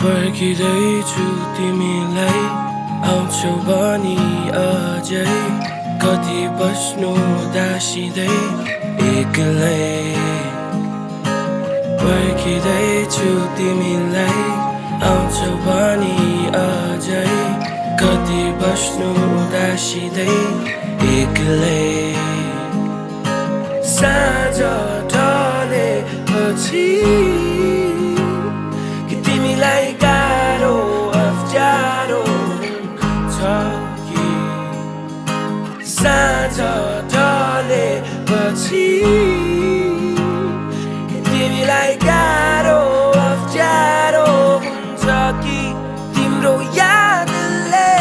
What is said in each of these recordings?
पर्खिँदैछु तिमीलाई आउँछौ भनी अझै कति बस्नु दासिँदै एक्लै पर्खिँदैछु तिमीलाई आउँछौ भनी अझै कति बस्नु दासिँदै एक्लै साँझ ढलेपछि कि तिमीलाई गाह्रो अप्ठ्यारो छ कि साँझ ढलेपछि कि तिमीलाई गाह्रो अप्ठ्यारो हुन्छ कि तिम्रो यादले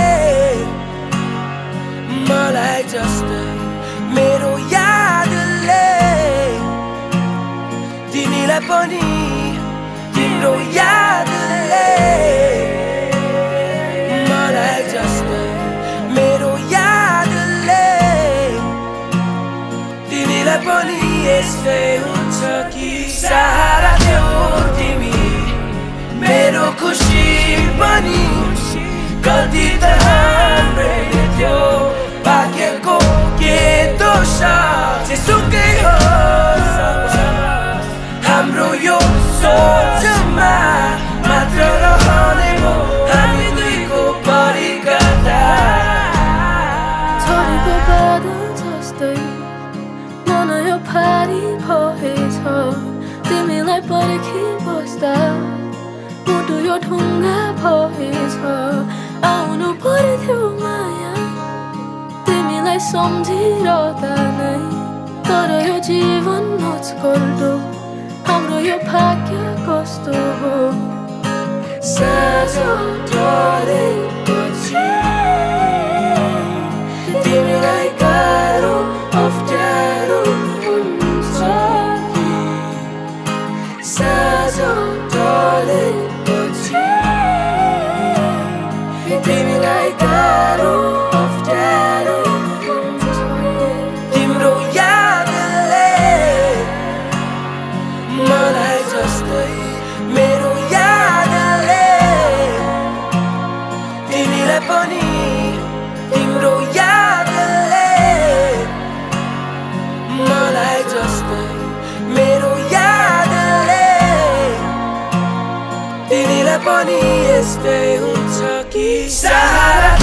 मलाई जस्तै मेरो यादले तिमीलाई पनि तिम्रो यादले मलाई जस्तै मेरो यादले तिमीलाई पनि यस्तै हुन्छ कि सहारा देऊ तिमी मेरो खुसी पनि गल्ती त हाम्रै थियो भाग्यको के दोष जेसुकै होस् हाम्रो यो सोचमा मात्र रहने भो हामी दुईको परिकथा झरेको बादल जस्तै मन यो भारी भएछ तिमीलाई पर्खी बस्दा मुटु यो ढुङ्गा भएछ आउनु पर्थ्यो माया तिमीलाई सम्झिरहँदा नै तर यो जीवन नचकल्दो हाम्रो यो भाग्य कस्तो हो साँझ ढलेपछि तिमीलाई गाह्रो अप्ठ्यारो हुन्छ कि साँझ ढलेपछि तिमीलाई गाह्रो अप्ठ्यारो हुन्छ तिम्रो यादले मलाई जस्तै मेरो यादले तिमीलाई पनि तिम्रो यादले मलाई जस्तै मेरो यादले तिमीलाई पनि यस्तै हुन्छ कि सहारा